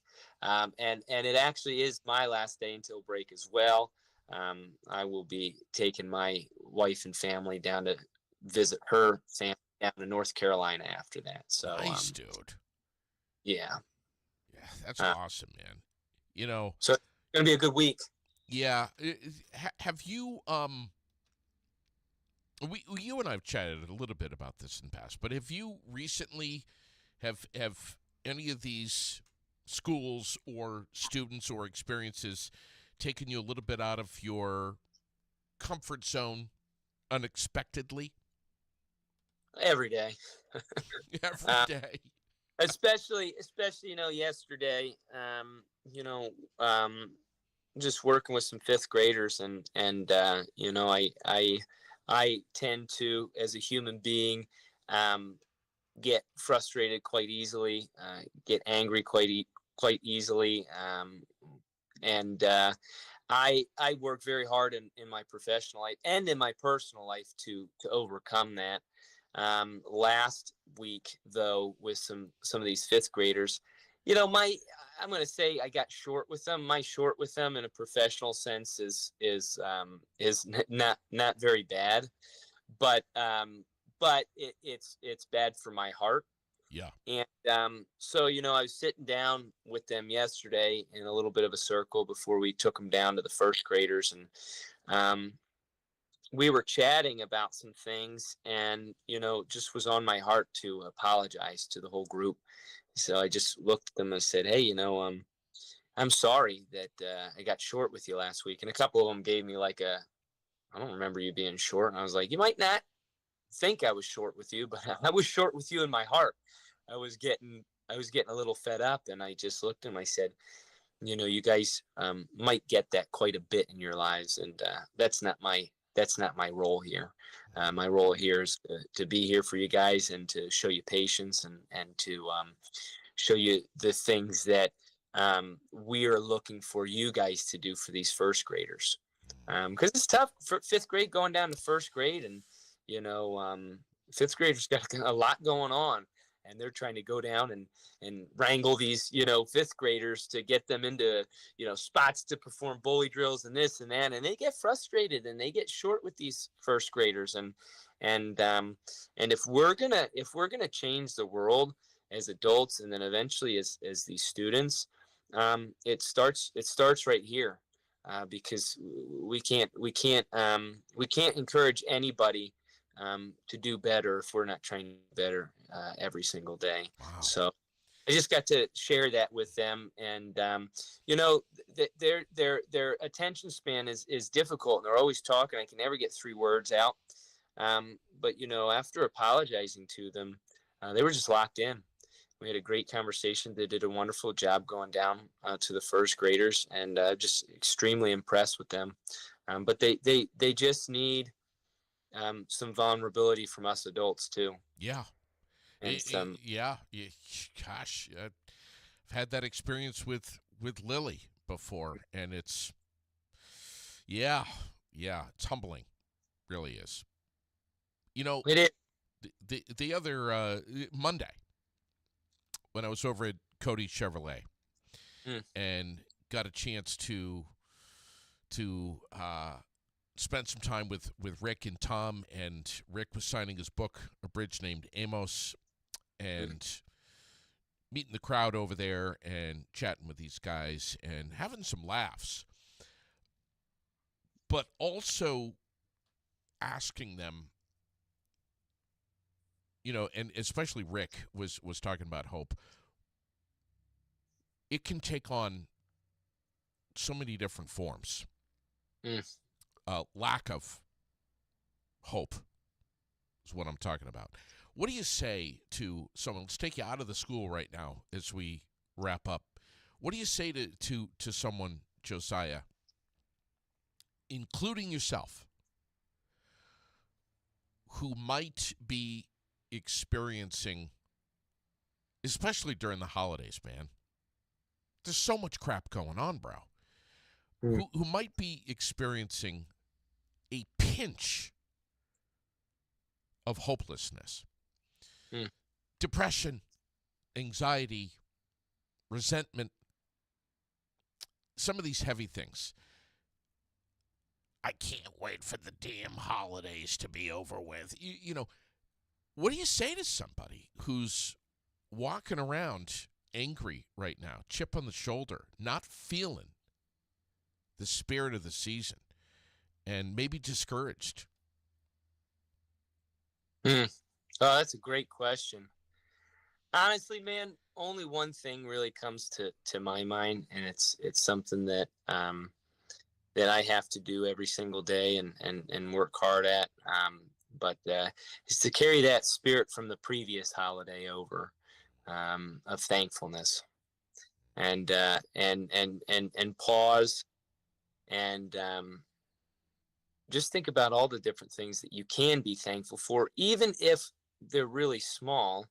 And it actually is my last day until break as well. I will be taking my wife and family down to visit her family down to North Carolina after that. So nice, dude. Yeah. Yeah, that's awesome, man. So it's gonna be a good week. Yeah. Have you you and I have chatted a little bit about this in the past, but have you recently have any of these schools or students or experiences taken you a little bit out of your comfort zone unexpectedly? Every day. Every day. Especially yesterday, just working with some 5th graders, and I tend to, as a human being, get frustrated quite easily, get angry quite easily, and I work very hard in my professional life and in my personal life to overcome that. Last week, though, with some of these 5th graders, I'm going to say I got short with them. My short with them in a professional sense is not very bad, but it's bad for my heart. Yeah. And so I was sitting down with them yesterday in a little bit of a circle before we took them down to the 1st graders, and we were chatting about some things, and just was on my heart to apologize to the whole group. So I just looked at them and said, hey, I'm sorry that I got short with you last week. And a couple of them gave me like I don't remember you being short. And I was like, you might not think I was short with you, but I was short with you in my heart. I was getting I was getting a little fed up, and I just looked at him. I said, you guys might get that quite a bit in your lives, and that's not my role here. My role here is to be here for you guys and to show you patience and to show you the things that we are looking for you guys to do for these first graders. Because it's tough for fifth grade going down to first grade, and fifth graders got a lot going on, and they're trying to go down and wrangle these fifth graders to get them into spots to perform bully drills and this and that, and they get frustrated and they get short with these first graders, and if we're gonna change the world as adults, and then eventually as these students, it starts right here. Because we can't encourage anybody to do better if we're not trying to do better every single day. Wow. So I just got to share that with them, and their attention span is difficult, and they're always talking. I can never get 3 words out. But after apologizing to them, they were just locked in. We had a great conversation. They did a wonderful job going down to the first graders, and just extremely impressed with them. But they just need some vulnerability from us adults too. Yeah. And Gosh, I've had that experience with Lily before, and it's it's humbling, really is. It is. The other Monday, when I was over at Cody Chevrolet and got a chance to spend some time with Rick and Tom, and Rick was signing his book, A Bridge Named Amos, and meeting the crowd over there and chatting with these guys and having some laughs, but also asking them, and especially Rick was talking about hope. It can take on so many different forms. Lack of hope is what I'm talking about. What do you say to someone? Let's take you out of the school right now as we wrap up. What do you say to someone, Josiah, including yourself, who might be experiencing, especially during the holidays, man? There's so much crap going on, bro. Who might be experiencing a pinch of hopelessness, depression, anxiety, resentment, some of these heavy things. I can't wait for the damn holidays to be over with. What do you say to somebody who's walking around angry right now, chip on the shoulder, not feeling the spirit of the season, and maybe discouraged? Oh, that's a great question. Honestly, man, only one thing really comes to my mind, and it's something that that I have to do every single day and work hard at. But is to carry that spirit from the previous holiday over, of thankfulness, and pause, and just think about all the different things that you can be thankful for, even if they're really small.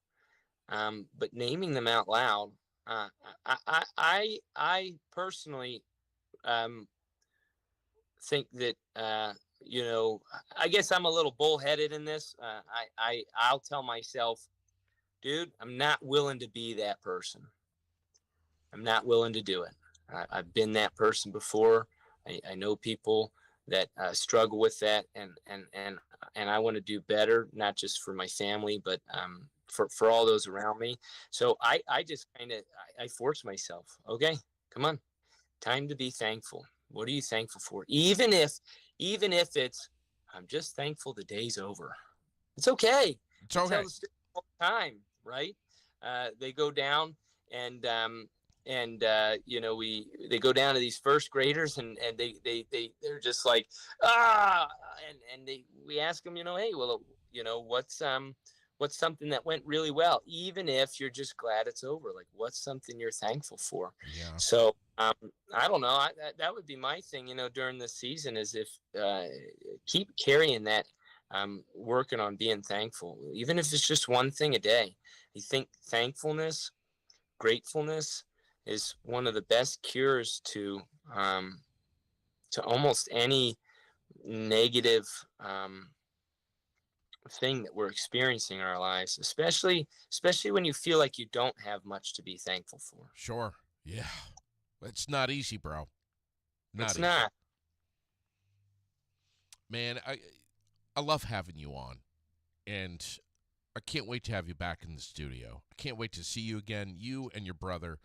But naming them out loud, I personally think that I guess I'm a little bullheaded in this. I'll tell myself, dude, I'm not willing to be that person. I'm not willing to do it. I've been that person before. I know people that struggle with that, and I want to do better, not just for my family, but for all those around me. So I just kind of I force myself. Okay, come on, time to be thankful. What are you thankful for? Even if it's, I'm just thankful the day's over. It's okay. It's okay. Tell the story all the time, right? They go down and they go down to these first graders, and they're just like, and we ask them, hey, well, what's something that went really well, even if you're just glad it's over. Like, what's something you're thankful for? Yeah. So I don't know. That would be my thing, during the season, is if keep carrying that, working on being thankful, even if it's just one thing a day. You think thankfulness, gratefulness is one of the best cures to almost any negative thing that we're experiencing in our lives, especially when you feel like you don't have much to be thankful for. Sure. Yeah. It's not easy, bro. Not It's easy. not. Man, I love having you on, and I can't wait to have you back in the studio. I can't wait to see you again, you and your brother,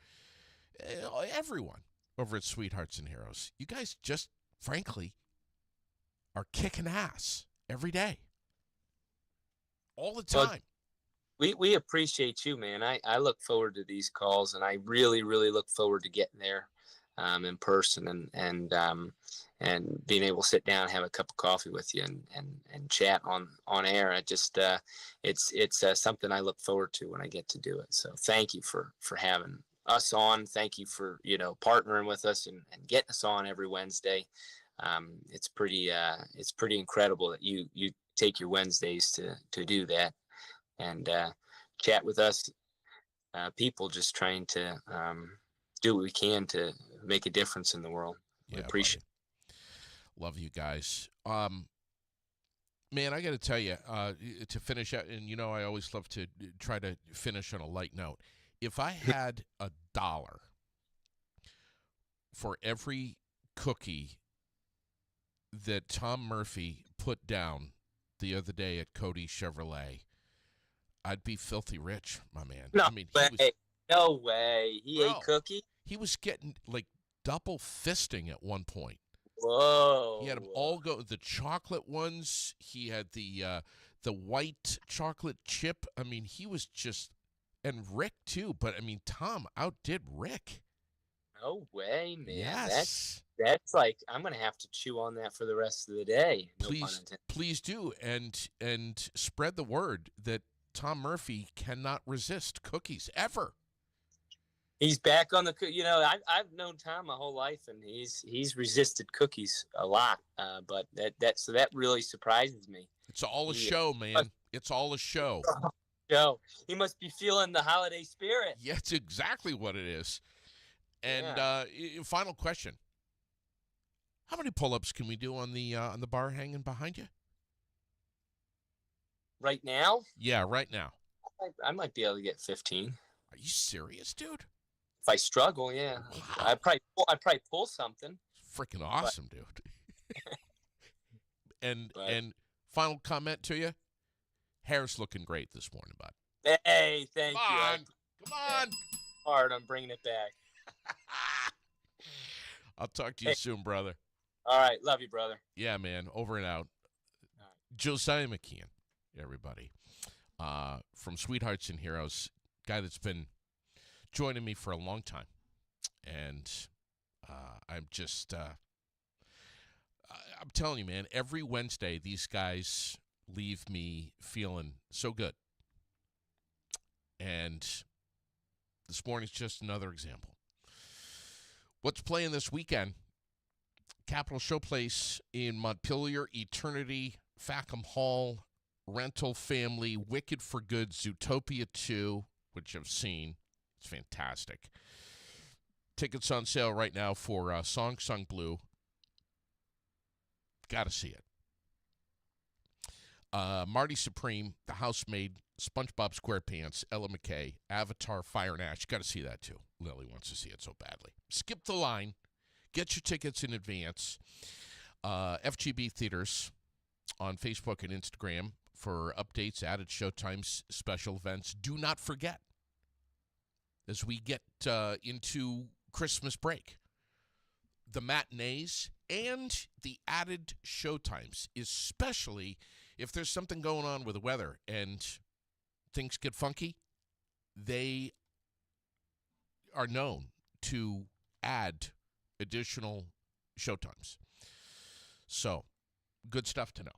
everyone over at Sweethearts and Heroes. You guys just, frankly, are kicking ass every day, all the time. We appreciate you, man. I look forward to these calls, and I really, really look forward to getting there in person and being able to sit down and have a cup of coffee with you and chat on air. I just it's something I look forward to when I get to do it. So thank you for having us on. Thank you for partnering with us and getting us on every Wednesday. It's pretty incredible that you take your Wednesdays to do that and chat with us people just trying to do what we can to make a difference in the world. We appreciate it. Love you guys. Man, I got to tell you, to finish out, and I always love to try to finish on a light note. If I had $1 for every cookie that Tom Murphy put down the other day at Cody Chevrolet, I'd be filthy rich, my man. No I mean, way. No way. He ate cookie? He was getting like double fisting at one point. Whoa. He had them all go, the chocolate ones. He had the white chocolate chip. I mean, he was just, and Rick too. But I mean, Tom outdid Rick. No way, man. Yes. That's like, I'm going to have to chew on that for the rest of the day. No Please do. And spread the word that Tom Murphy cannot resist cookies ever. He's back on the, I've known Tom my whole life, and he's resisted cookies a lot. But that really surprises me. It's all a show, man. It's all a show. Joe, he must be feeling the holiday spirit. Yeah, it's exactly what it is. And final question: how many pull-ups can we do on the bar hanging behind you? Right now? Yeah, right now. I might be able to get 15. Are you serious, dude? If I struggle, yeah. Wow. I'd probably pull something. Freaking awesome, dude. And final comment to you: hair's looking great this morning, bud. Hey, thank you. Come on. Hard, I'm bringing it back. I'll talk to you soon, brother. All right, love you, brother. Yeah, man. Over and out. All right. Josiah Mckeon, everybody, from Sweethearts and Heroes, guy that's been joining me for a long time, and I'm just, I'm telling you, man. Every Wednesday, these guys leave me feeling so good, and this morning's just another example. What's playing this weekend? Capitol Showplace in Montpelier, Eternity, Fackham Hall, Rental Family, Wicked for Good, Zootopia 2, which I've seen. It's fantastic. Tickets on sale right now for Song Sung Blue. Got to see it. Marty Supreme, The Housemaid, SpongeBob SquarePants, Ella McKay, Avatar, Fire and Ash. Got to see that too. Lily wants to see it so badly. Skip the line. Get your tickets in advance. FGB Theaters on Facebook and Instagram for updates, added showtimes, special events. Do not forget, as we get into Christmas break, the matinees and the added showtimes, especially if there's something going on with the weather and things get funky, they are known to add additional showtimes. So, good stuff to know.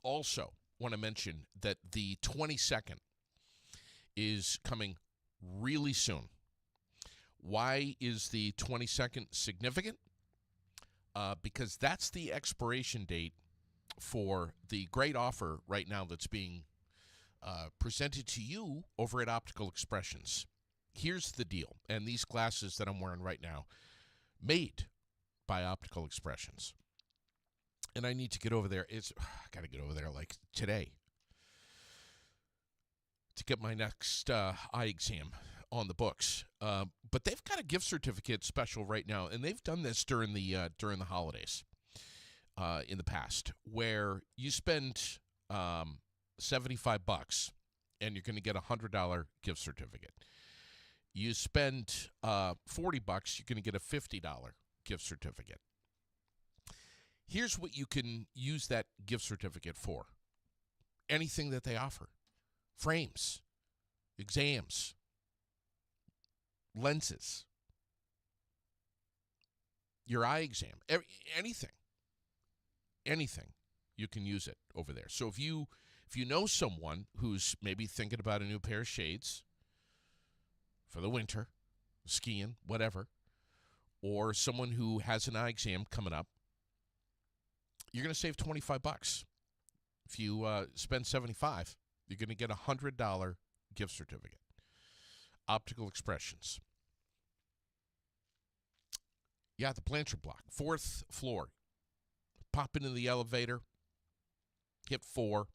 Also, want to mention that the 22nd is coming really soon. Why is the 22nd significant? Because that's the expiration date for the great offer right now that's being presented to you over at Optical Expressions. Here's the deal, and these glasses that I'm wearing right now, made by Optical Expressions. And I need to get over there. I got to get over there like today to get my next eye exam on the books. But they've got a gift certificate special right now, and they've done this during the holidays in the past, where you spend $75 and you're going to get a $100 gift certificate. You spend $40, you're going to get a $50 gift certificate. Here's what you can use that gift certificate for. Anything that they offer. Frames, exams, lenses, your eye exam, anything, you can use it over there. So if you know someone who's maybe thinking about a new pair of shades for the winter, skiing, whatever, or someone who has an eye exam coming up, you're going to save $25. If you spend $75, you're going to get a $100 gift certificate. Optical Expressions. Yeah, the Blanchard Block, 4th floor. Pop into the elevator, hit 4.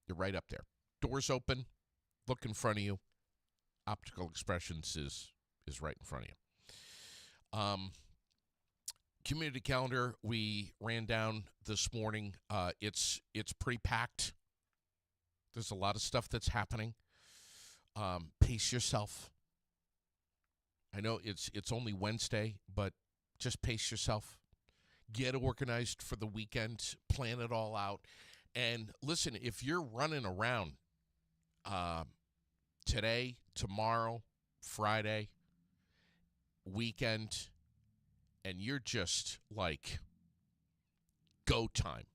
You're right up there. Doors open, look in front of you. Optical Expressions is right in front of you. Community calendar we ran down this morning. It's pretty packed. There's a lot of stuff that's happening. Pace yourself. I know it's only Wednesday, but just pace yourself. Get organized for the weekend. Plan it all out. And listen, if you're running around today, tomorrow, Friday, weekend, and you're just like go time,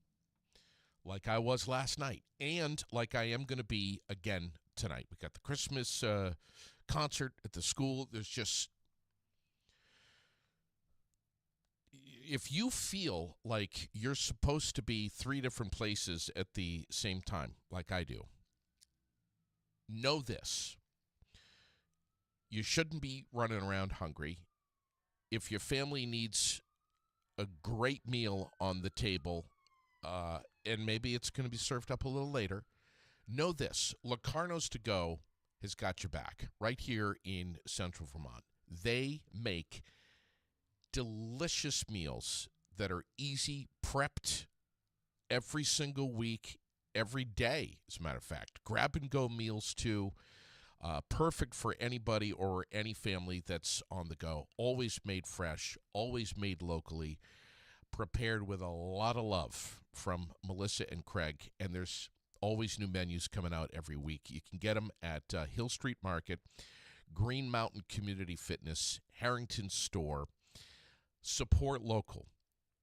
like I was last night, and like I am going to be again tonight. We got the Christmas concert at the school. There's just, if you feel like you're supposed to be 3 different places at the same time, like I do, know this. You shouldn't be running around hungry. If your family needs a great meal on the table, and maybe it's going to be served up a little later, know this. Locarno's To Go has got your back right here in Central Vermont. They make delicious meals that are easy, prepped every single week, every day, as a matter of fact. Grab-and-go meals, too. Perfect for anybody or any family that's on the go. Always made fresh, always made locally, prepared with a lot of love from Melissa and Craig. And there's always new menus coming out every week. You can get them at Hill Street Market, Green Mountain Community Fitness, Harrington Store. Support local,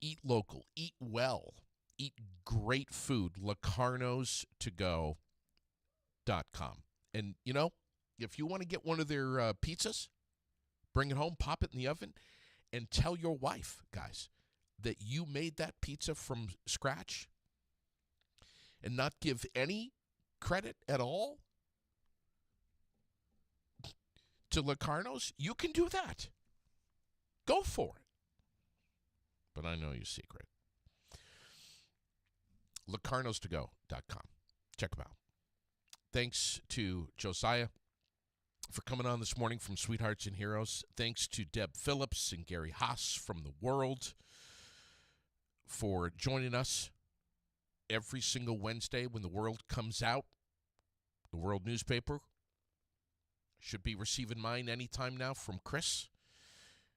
eat well, eat great food. LocarnosToGo.com. And, you know, if you want to get one of their pizzas, bring it home, pop it in the oven, and tell your wife, guys, that you made that pizza from scratch and not give any credit at all to Locarno's, you can do that. Go for it. But I know your secret. LocarnosToGo.com. Check them out. Thanks to Josiah for coming on this morning from Sweethearts and Heroes. Thanks to Deb Phillips and Gary Haas from The World for joining us every single Wednesday when The World comes out. The World newspaper. Should be receiving mine anytime now from Chris.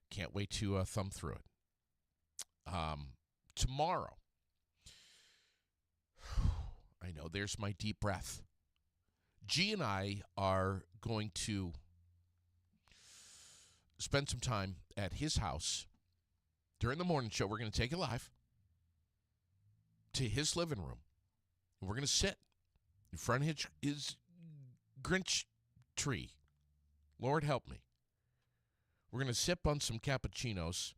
Can't wait to thumb through it. Tomorrow, I know, there's my deep breath. G and I are going to spend some time at his house during the morning show. We're going to take it live. to his living room. And we're going to sit in front of his Grinch tree. Lord help me. We're going to sip on some cappuccinos.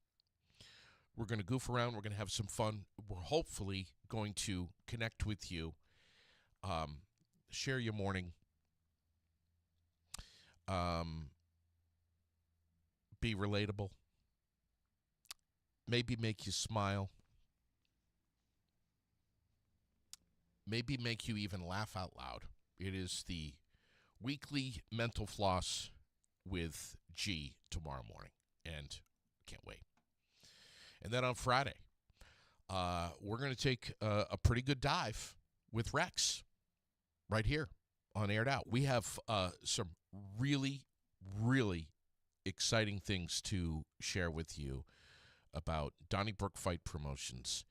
We're going to goof around. We're going to have some fun. We're hopefully going to connect with you, share your morning, be relatable, maybe make you smile, maybe make you even laugh out loud. It is the weekly mental floss with G tomorrow morning, and can't wait. And then on Friday, we're going to take a pretty good dive with Rex right here on Aired Out. We have some really, really exciting things to share with you about Donnybrook Fight Promotions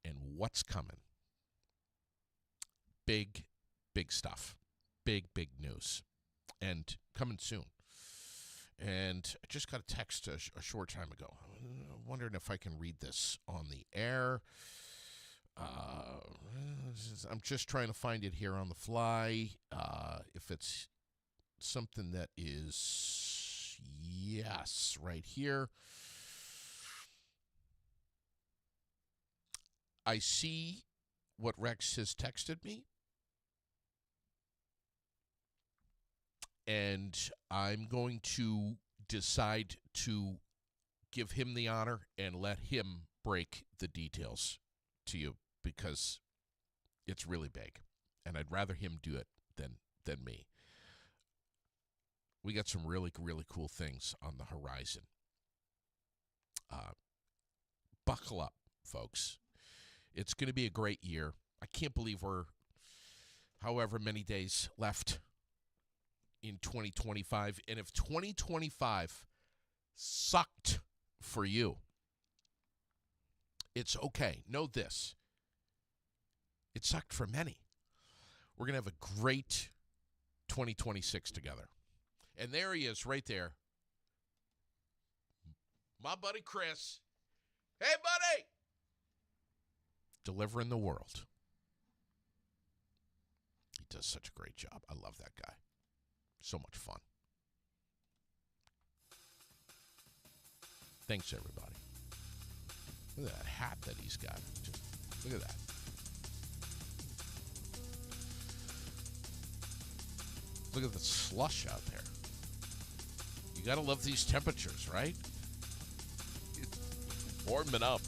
and what's coming. Big, big stuff. Big, big news. And coming soon. And I just got a text a short time ago. I'm wondering if I can read this on the air. I'm just trying to find it here on the fly. If it's something that is, yes, right here. I see what Rex has texted me. And I'm going to decide to give him the honor and let him break the details to you because it's really big. And I'd rather him do it than me. We got some really, really cool things on the horizon. Buckle up, folks. It's going to be a great year. I can't believe we're however many days left in 2025. And if 2025 sucked for you, it's okay. Know this. It sucked for many. We're going to have a great 2026 together. And there he is right there. My buddy Chris. Hey, buddy! Delivering the world. He does such a great job. I love that guy. So much fun. Thanks, everybody. Look at that hat that he's got. Just look at that. Look at the slush out there. You got to love these temperatures, right? It's warming up.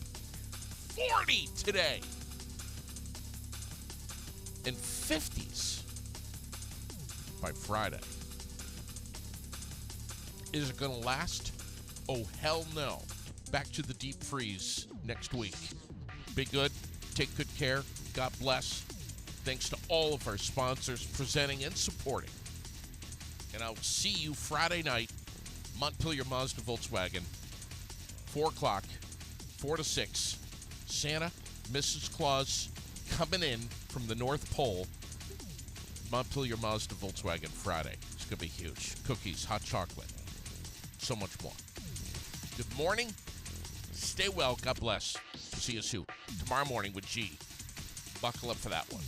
40 today. And 50s by Friday. Is it going to last? Oh, hell no. Back to the deep freeze next week. Be good. Take good care. God bless. Thanks to all of our sponsors presenting and supporting. And I'll see you Friday night, Montpelier Mazda Volkswagen, 4 o'clock, 4 to 6. Santa, Mrs. Claus coming in from the North Pole. Montpelier Mazda Volkswagen Friday. It's going to be huge. Cookies, hot chocolate, so much more. Good morning. Stay well. God bless. See you soon. Tomorrow morning with G. Buckle up for that one.